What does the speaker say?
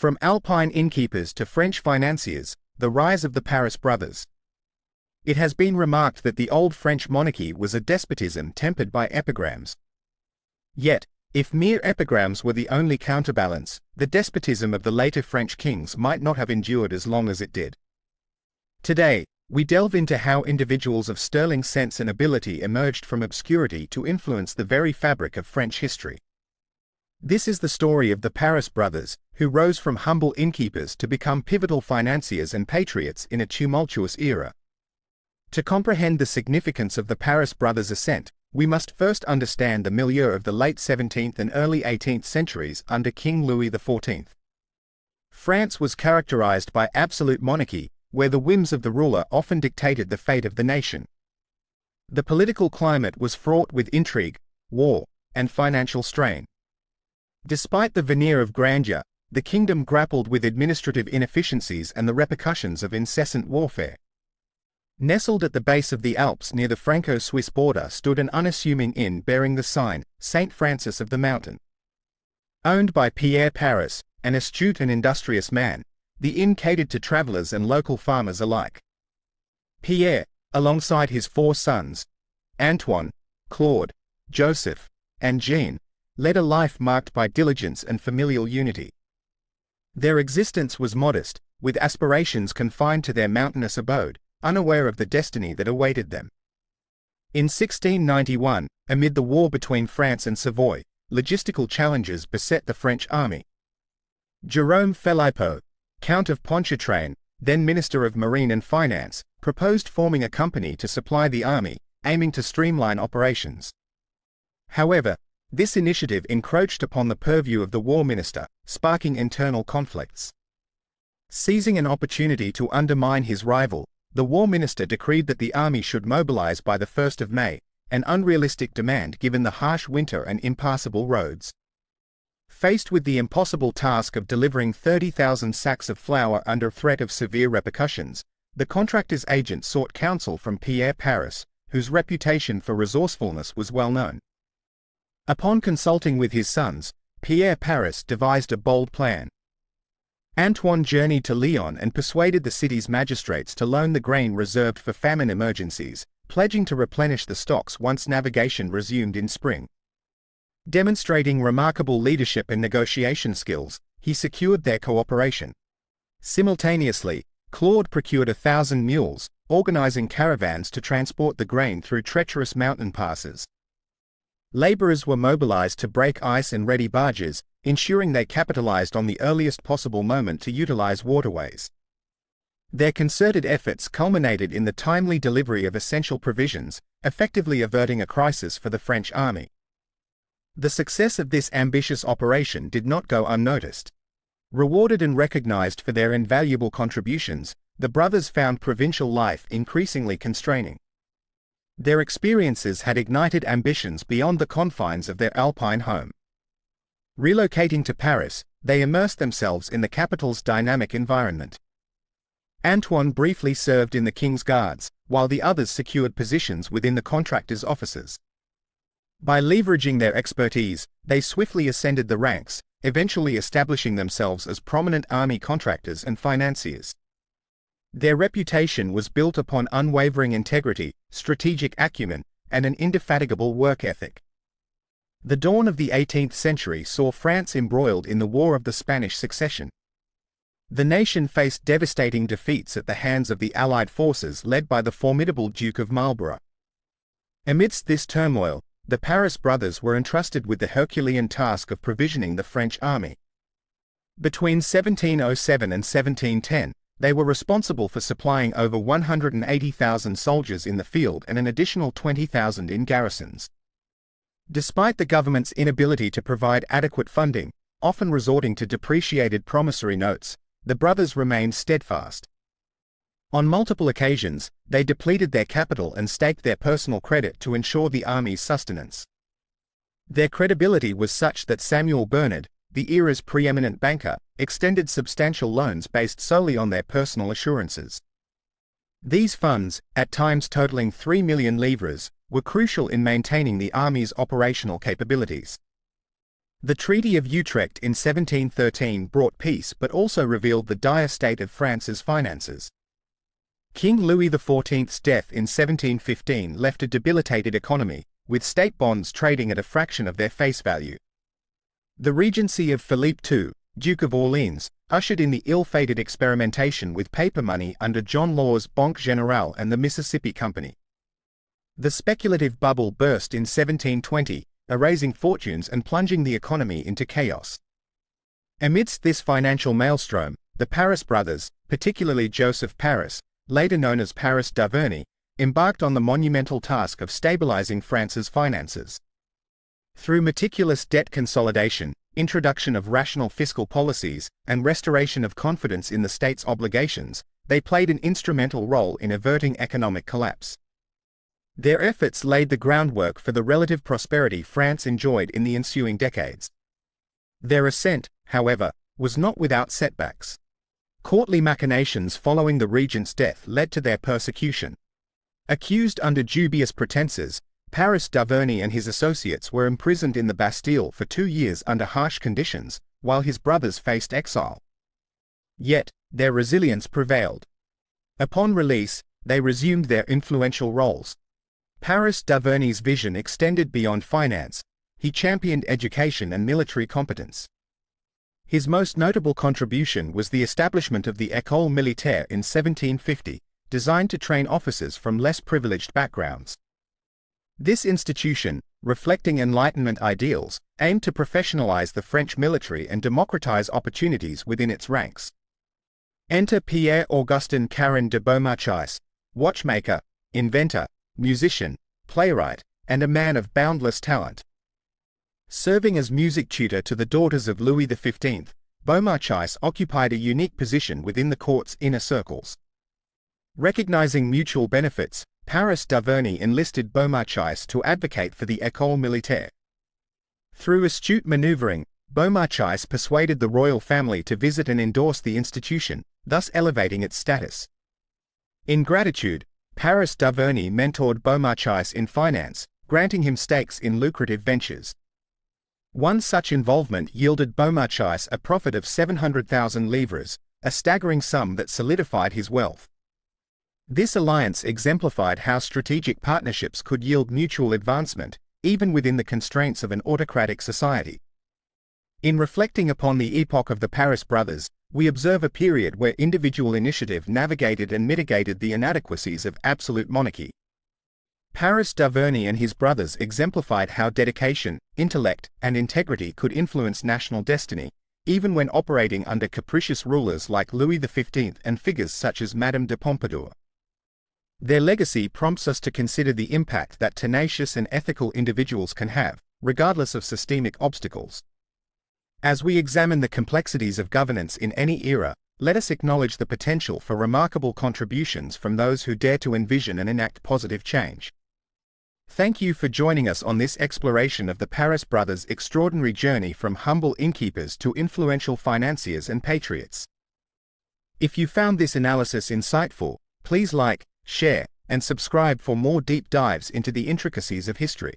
From Alpine innkeepers to French financiers, the rise of the Paris brothers. It has been remarked that the old French monarchy was a despotism tempered by epigrams. Yet, if mere epigrams were the only counterbalance, the despotism of the later French kings might not have endured as long as it did. Today, we delve into how individuals of sterling sense and ability emerged from obscurity to influence the very fabric of French history. This is the story of the Paris brothers, who rose from humble innkeepers to become pivotal financiers and patriots in a tumultuous era. To comprehend the significance of the Paris brothers' ascent, we must first understand the milieu of the late 17th and early 18th centuries under King Louis XIV. France was characterized by absolute monarchy, where the whims of the ruler often dictated the fate of the nation. The political climate was fraught with intrigue, war, and financial strain. Despite the veneer of grandeur, the kingdom grappled with administrative inefficiencies and the repercussions of incessant warfare. Nestled at the base of the Alps near the Franco-Swiss border stood an unassuming inn bearing the sign, St. Francis of the Mountain. Owned by Pierre Paris, an astute and industrious man, the inn catered to travelers and local farmers alike. Pierre, alongside his 4 sons, Antoine, Claude, Joseph, and Jean, led a life marked by diligence and familial unity. Their existence was modest, with aspirations confined to their mountainous abode, unaware of the destiny that awaited them. In 1691, amid the war between France and Savoy, logistical challenges beset the French army. Jérôme Philippot, Count of Pontchartrain, then Minister of Marine and Finance, proposed forming a company to supply the army, aiming to streamline operations. However, this initiative encroached upon the purview of the war minister, sparking internal conflicts. Seizing an opportunity to undermine his rival, the war minister decreed that the army should mobilize by the 1st of May, an unrealistic demand given the harsh winter and impassable roads. Faced with the impossible task of delivering 30,000 sacks of flour under threat of severe repercussions, the contractor's agent sought counsel from Pierre Paris, whose reputation for resourcefulness was well known. Upon consulting with his sons, Pierre Paris devised a bold plan. Antoine journeyed to Lyon and persuaded the city's magistrates to loan the grain reserved for famine emergencies, pledging to replenish the stocks once navigation resumed in spring. Demonstrating remarkable leadership and negotiation skills, he secured their cooperation. Simultaneously, Claude procured 1,000 mules, organizing caravans to transport the grain through treacherous mountain passes. Laborers were mobilized to break ice and ready barges, ensuring they capitalized on the earliest possible moment to utilize waterways. Their concerted efforts culminated in the timely delivery of essential provisions, effectively averting a crisis for the French army. The success of this ambitious operation did not go unnoticed. Rewarded and recognized for their invaluable contributions, the brothers found provincial life increasingly constraining. Their experiences had ignited ambitions beyond the confines of their Alpine home. Relocating to Paris, they immersed themselves in the capital's dynamic environment. Antoine briefly served in the King's Guards, while the others secured positions within the contractors' offices. By leveraging their expertise, they swiftly ascended the ranks, eventually establishing themselves as prominent army contractors and financiers. Their reputation was built upon unwavering integrity, strategic acumen, and an indefatigable work ethic. The dawn of the 18th century saw France embroiled in the War of the Spanish Succession. The nation faced devastating defeats at the hands of the Allied forces led by the formidable Duke of Marlborough. Amidst this turmoil, the Paris brothers were entrusted with the Herculean task of provisioning the French army. Between 1707 and 1710, they were responsible for supplying over 180,000 soldiers in the field and an additional 20,000 in garrisons. Despite the government's inability to provide adequate funding, often resorting to depreciated promissory notes, the brothers remained steadfast. On multiple occasions, they depleted their capital and staked their personal credit to ensure the army's sustenance. Their credibility was such that Samuel Bernard, the era's preeminent banker, extended substantial loans based solely on their personal assurances. These funds, at times totaling 3 million livres, were crucial in maintaining the army's operational capabilities. The Treaty of Utrecht in 1713 brought peace but also revealed the dire state of France's finances. King Louis XIV's death in 1715 left a debilitated economy, with state bonds trading at a fraction of their face value. The regency of Philippe II, Duke of Orleans, ushered in the ill-fated experimentation with paper money under John Law's Banque Générale and the Mississippi Company. The speculative bubble burst in 1720, erasing fortunes and plunging the economy into chaos. Amidst this financial maelstrom, the Paris brothers, particularly Joseph Paris, later known as Paris d'Averny, embarked on the monumental task of stabilizing France's finances. Through meticulous debt consolidation, introduction of rational fiscal policies, and restoration of confidence in the state's obligations, they played an instrumental role in averting economic collapse. Their efforts laid the groundwork for the relative prosperity France enjoyed in the ensuing decades. Their ascent, however, was not without setbacks. Courtly machinations following the regent's death led to their persecution. Accused under dubious pretenses, Paris d'Averny and his associates were imprisoned in the Bastille for 2 years under harsh conditions, while his brothers faced exile. Yet, their resilience prevailed. Upon release, they resumed their influential roles. Paris d'Averny's vision extended beyond finance. He championed education and military competence. His most notable contribution was the establishment of the École Militaire in 1750, designed to train officers from less privileged backgrounds. This institution, reflecting Enlightenment ideals, aimed to professionalize the French military and democratize opportunities within its ranks. Enter Pierre-Augustin Caron de Beaumarchais, watchmaker, inventor, musician, playwright, and a man of boundless talent. Serving as music tutor to the daughters of Louis XV, Beaumarchais occupied a unique position within the court's inner circles. Recognizing mutual benefits, Paris d'Averny enlisted Beaumarchais to advocate for the École Militaire. Through astute maneuvering, Beaumarchais persuaded the royal family to visit and endorse the institution, thus elevating its status. In gratitude, Paris d'Averny mentored Beaumarchais in finance, granting him stakes in lucrative ventures. One such involvement yielded Beaumarchais a profit of 700,000 livres, a staggering sum that solidified his wealth. This alliance exemplified how strategic partnerships could yield mutual advancement, even within the constraints of an autocratic society. In reflecting upon the epoch of the Paris brothers, we observe a period where individual initiative navigated and mitigated the inadequacies of absolute monarchy. Paris d'Averny and his brothers exemplified how dedication, intellect, and integrity could influence national destiny, even when operating under capricious rulers like Louis XV and figures such as Madame de Pompadour. Their legacy prompts us to consider the impact that tenacious and ethical individuals can have, regardless of systemic obstacles. As we examine the complexities of governance in any era, let us acknowledge the potential for remarkable contributions from those who dare to envision and enact positive change. Thank you for joining us on this exploration of the Paris brothers' extraordinary journey from humble innkeepers to influential financiers and patriots. If you found this analysis insightful, please like, share, and subscribe for more deep dives into the intricacies of history.